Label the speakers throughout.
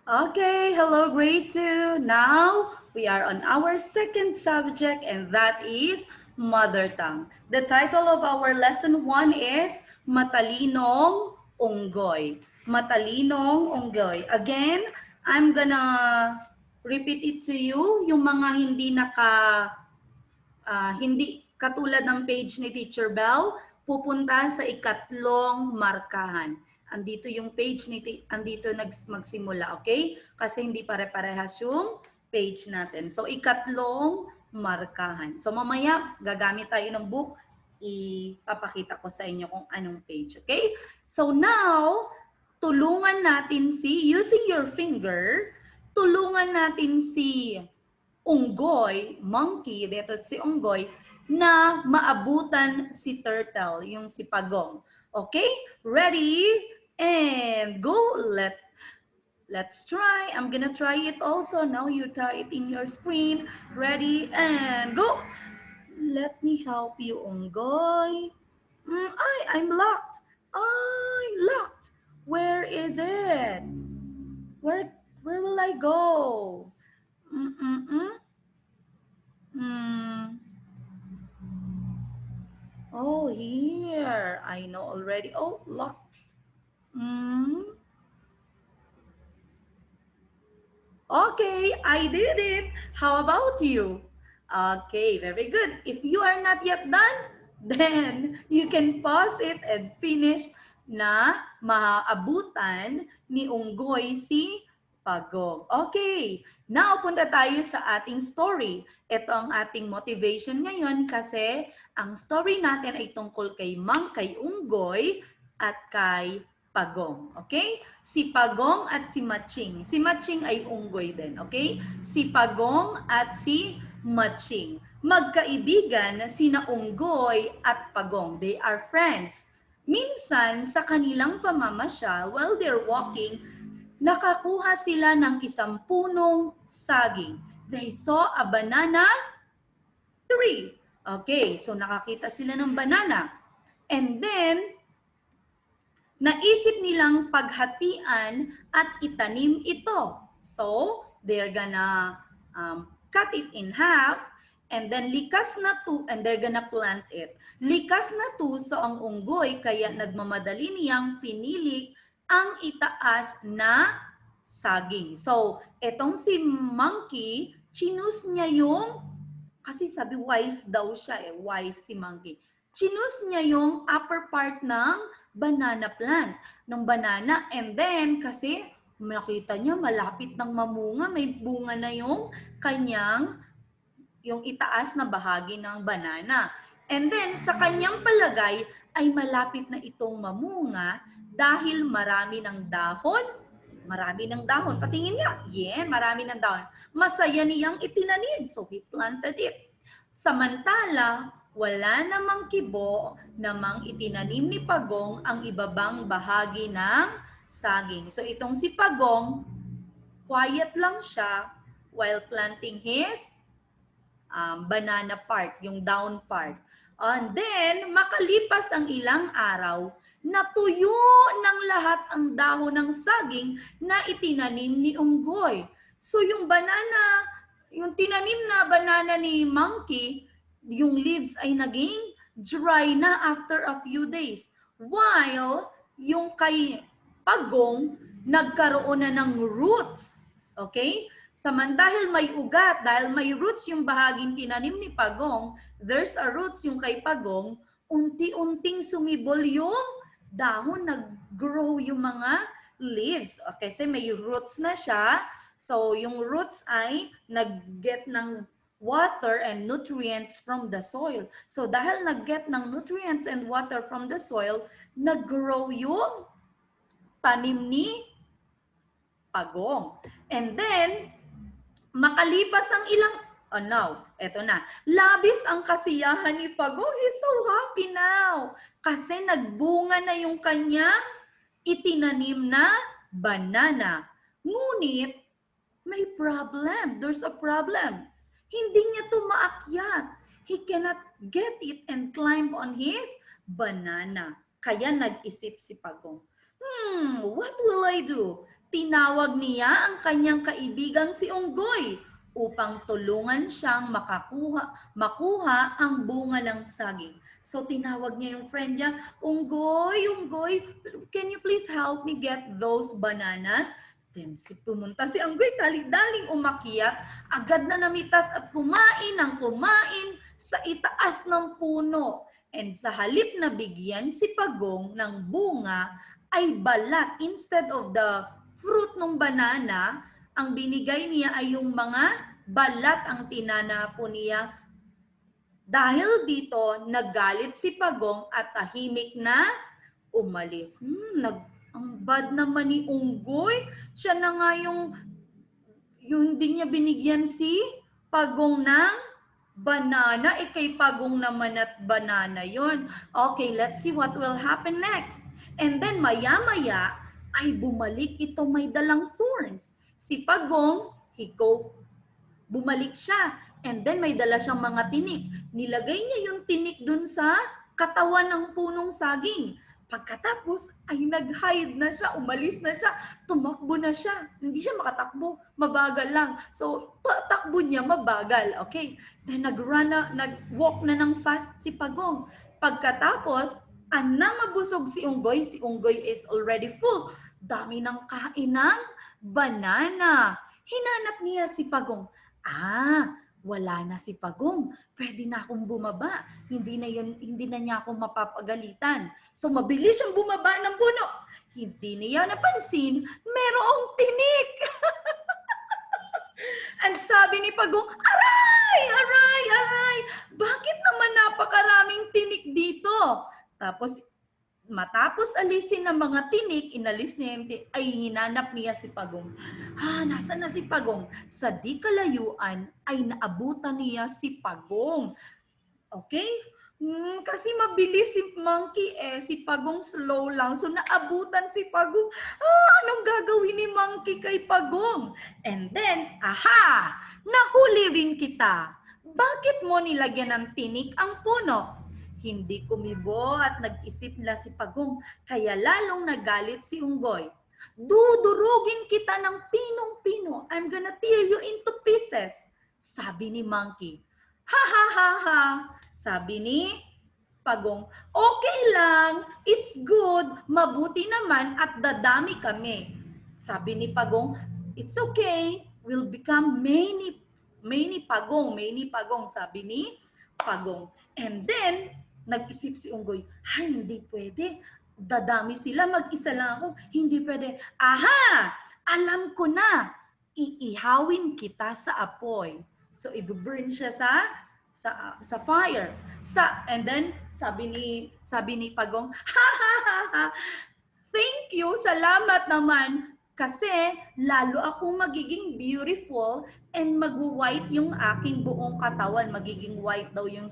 Speaker 1: Okay, hello grade 2. Now, we are on our second subject and that is mother tongue. The title of our lesson 1 is Matalinong Unggoy. Matalinong Unggoy. Again, I'm gonna repeat it to you. Yung mga hindi katulad ng page ni Teacher Bell, pupunta sa ikatlong markahan. Andito yung page andito magsimula, okay? Kasi hindi pare-parehas yung page natin. So, ikatlong markahan. So, mamaya, gagamit tayo ng book. Ipapakita ko sa inyo kung anong page, okay? So, now, tulungan natin using your finger, tulungan natin si unggoy, monkey, dito si unggoy, na maabutan si turtle, yung si pagong. Okay? Ready? And go. Let's try. I'm gonna try it also. Now you try it in your screen. Ready? And go. Let me help you, unggoy. I'm locked. I'm locked. Where is it? Where will I go? Mm-mm-mm. Mm. Oh, here. I know already. Oh, locked. Mm. Okay, I did it. How about you? Okay, very good. If you are not yet done, then you can pause it and finish na maabutan ni unggoy si pagong. Okay, now punta tayo sa ating story. Ito ang ating motivation ngayon kasi ang story natin ay tungkol kay unggoy at kay pagong. Okay? Si Pagong at si Matching. Si Matching ay unggoy din, okay? Si Pagong at si Matching. Magkaibigan sina unggoy at Pagong. They are friends. Minsan, sa kanilang pamamasyal, while they're walking, nakakuha sila ng isang punong saging. They saw a banana tree. Okay, so nakakita sila ng banana. And then, naisip nilang paghatian at itanim ito. So, they're gonna cut it in half and then likas na to and they're gonna plant it. Likas na to sa ang unggoy kaya nagmamadali niyang pinili ang itaas na saging. So, etong si monkey, chinus niya yung, kasi sabi wise daw siya wise si monkey. Chinus niya yung upper part ng banana plant, ng banana. And then, kasi nakita niya malapit ng mamunga, may bunga na yung kanyang, yung itaas na bahagi ng banana. And then, sa kanyang palagay, ay malapit na itong mamunga dahil marami ng dahon. Marami ng dahon. Patingin nga, marami ng dahon. Masaya niyang itinanim. So, he planted it. Samantala, wala namang kibo namang itinanim ni Pagong ang ibabang bahagi ng saging. So itong si Pagong, quiet lang siya while planting his banana part, yung down part. And then, makalipas ang ilang araw, natuyo ng lahat ang dahon ng saging na itinanim ni unggoy. So yung banana, yung tinanim na banana ni monkey, yung leaves ay naging dry na after a few days. While yung kay pagong, nagkaroon na ng roots. Okay? Dahil may ugat, dahil may roots yung bahaging tinanim ni Pagong, there's a roots yung kay Pagong, unti-unting sumibol yung dahon, nag-grow yung mga leaves. Okay, kasi may roots na siya. So, yung roots ay nag-get ng water and nutrients from the soil. So, dahil nag-get ng nutrients and water from the soil, nag-grow yung tanim ni Pagong. And then, makalipas ang ilang, oh no, eto na. Labis ang kasiyahan ni Pagong. He's so happy now. Kasi nagbunga na yung kanyang itinanim na banana. Ngunit, may problem. There's a problem. Hindi niya to maakyat. He cannot get it and climb on his banana. Kaya nag-isip si Pagong, what will I do? tinawag niya ang kanyang kaibigang si Unggoy upang tulungan siyang makuha ang bunga ng saging. So tinawag niya yung friend niya, Unggoy, Unggoy, can you please help me get those bananas? Then pumunta si Unggoy, dali-daling umakyat, agad na namitas at kumain ng kumain sa itaas ng puno. And sa halip na bigyan si Pagong ng bunga, ay balat. Instead of the fruit ng banana, ang binigay niya ay yung mga balat ang tinanapo niya. Dahil dito, nagalit si Pagong at tahimik na umalis. Ang bad naman ni Unggoy. Siya na nga yung hindi niya binigyan si Pagong ng banana. Kay Pagong naman at banana yon. Okay, let's see what will happen next. And then maya-maya ay bumalik ito may dalang thorns. Si Pagong, bumalik siya. And then may dala siyang mga tinik. Nilagay niya yung tinik dun sa katawan ng punong saging. Pagkatapos ay nag-hide na siya, umalis na siya, tumakbo na siya. Hindi siya makatakbo, mabagal lang. So, takbo niya mabagal, okay? Then nag-walk na ng fast si Pagong. Pagkatapos, nang mabusog si Unggoy is already full. Dami ng kain ng banana. Hinanap niya si Pagong. Wala na si Pagong. Pwede na akong bumaba. Hindi na niya ako mapapagalitan. So mabilis siyang bumaba ng puno. Hindi niya napansin, merong tinik. And sabi ni Pagong, aray, aray, aray. Bakit naman napakaraming tinik dito? Tapos matapos alisin ng mga tinik, inalis niya ay hinanap niya si Pagong. Nasaan na si Pagong? Sa di kalayuan ay naabutan niya si Pagong. Okay? Kasi mabilis si Monkey si Pagong slow lang. So naabutan si Pagong. Anong gagawin ni Monkey kay Pagong? And then, nahuli rin kita. Bakit mo nilagyan ng tinik ang puno? Hindi kumibo at nag-isip na si Pagong, kaya lalong nagalit si Unggoy. Dudurugin kita ng pinong-pino. I'm gonna tear you into pieces. Sabi ni Monkey. Ha ha ha ha. Sabi ni Pagong, okay lang, it's good, mabuti naman at dadami kami. Sabi ni Pagong, it's okay, we'll become many Pagong, sabi ni Pagong. And then, nag-isip si Unggoy, hindi pwede. Dadami sila, mag-isa lang ako. Hindi pwede. Alam ko na. Iihawin kita sa apoy. So, i-burn siya sa fire. And then, sabi ni Pagong, thank you, salamat naman. Kasi lalo akong magiging beautiful and mag-white yung aking buong katawan. Magiging white daw yung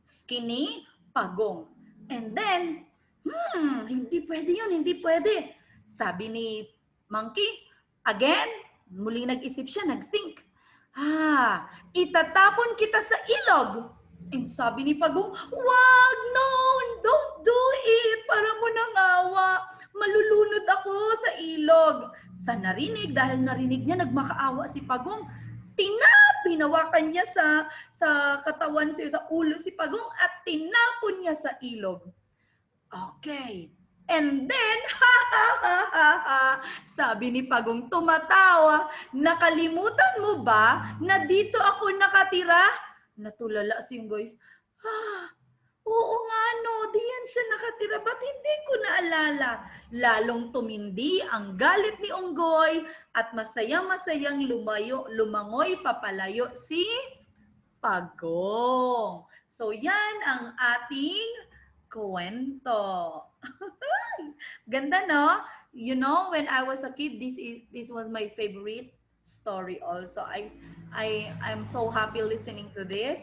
Speaker 1: skinny Pagong. And then, hindi pwede yun, hindi pwede. Sabi ni Monkey, again, muling nag-isip siya, nag-think. Itatapon kita sa ilog. And sabi ni Pagong, wag, no, don't do it. Para mo nang awa. Malulunod ako sa ilog. Dahil narinig niya, nagmakaawa si Pagong. Pinawakan niya sa katawan, sa ulo si Pagong at tinapon niya sa ilog. Okay. And then, sabi ni Pagong tumatawa, nakalimutan mo ba na dito ako nakatira? Natulala si Unggoy. Oo nga no, diyan siya nakatira. Ba't hindi ko naalala? Lalong tumindi ang galit ni Unggoy at masayang-masayang lumangoy papalayo si Pagong. So yan ang ating kwento. Ganda, no? You know, when I was a kid, this was my favorite story also. I'm so happy listening to this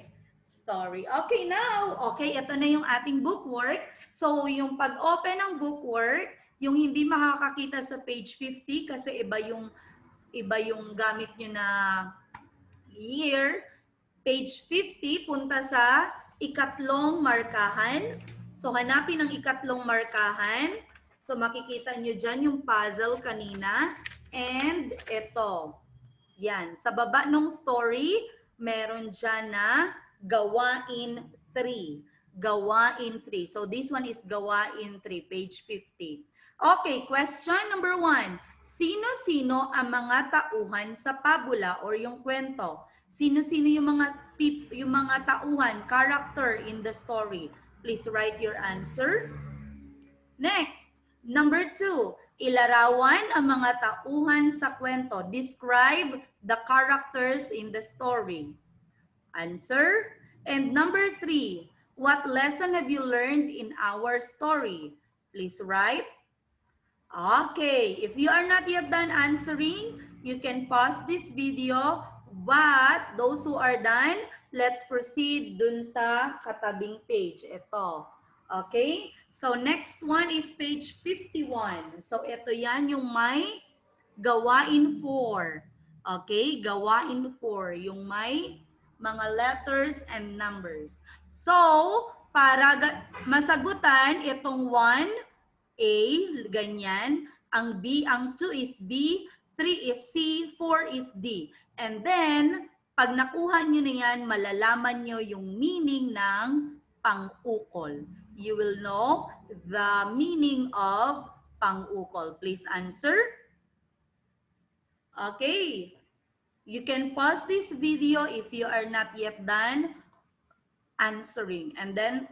Speaker 1: story. Okay, now, ito na yung ating bookwork. So, yung pag-open ng bookwork, yung hindi makakakita sa page 50 kasi iba yung gamit nyo na year. Page 50, punta sa ikatlong markahan. So, hanapin ang ikatlong markahan. So makikita nyo dyan yung puzzle kanina. And ito. Yan. Sa baba ng story, meron dyan na gawain 3. Gawain 3. So this one is gawain 3, page 50. Okay, question number 1. Sino-sino ang mga tauhan sa pabula or yung kwento? Sino-sino yung mga tauhan, character in the story? Please write your answer. Next, number 2. Ilarawan ang mga tauhan sa kwento. Describe the characters in the story. Answer. And number 3. What lesson have you learned in our story? Please write. Okay, if you are not yet done answering, you can pause this video. But those who are done, let's proceed dun sa katabing page. Ito. Okay? So next one is page 51. So ito yan yung may gawain 4. Okay? Gawain 4. Yung may mga letters and numbers. So, para masagutan itong 1, A, ganyan. Ang B, ang 2 is B, 3 is C, 4 is D. And then, pag nakuha nyo na yan, malalaman nyo yung meaning ng pang-ukol. You will know the meaning of pang-ukol. Please answer. Okay. You can pause this video if you are not yet done answering. And then,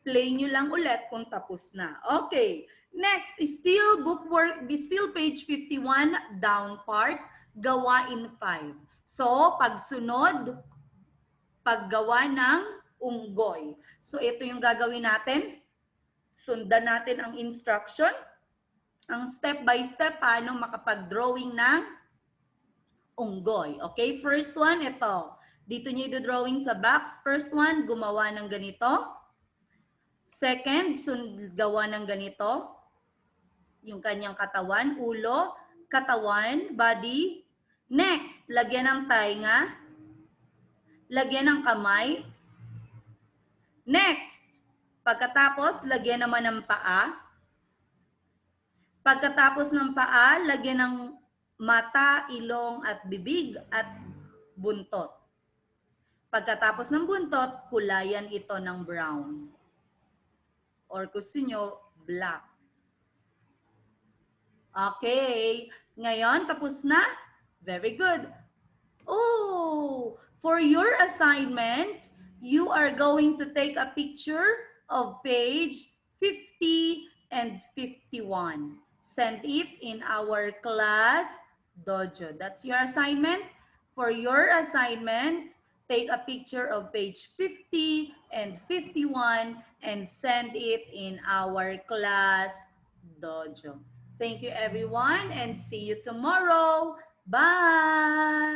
Speaker 1: play nyo lang ulit kung tapos na. Okay. Next, still bookwork, still page 51, down part, gawain 5. So, pagsunod, paggawa ng unggoy. So, ito yung gagawin natin. Sundan natin ang instruction. Ang step by step, paano makapag-drawing ng unggoy. Okay, first one, ito. Dito nyo i-drawing sa box. First one, gumawa ng ganito. Second, gawa ng ganito. Yung kanyang katawan, ulo, katawan, body. Next, lagyan ng tainga. Lagyan ng kamay. Next, pagkatapos, lagyan naman ng paa. Pagkatapos ng paa, lagyan ng mata, ilong, at bibig, at buntot. Pagkatapos ng buntot, kulayan ito ng brown. Or gusto nyo, black. Okay. Ngayon, tapos na? Very good. Oh, for your assignment, you are going to take a picture of page 50 and 51. Send it in our class dojo. That's your assignment. For your assignment, take a picture of page 50 and 51 and send it in our class dojo. Thank you everyone and see you tomorrow. Bye!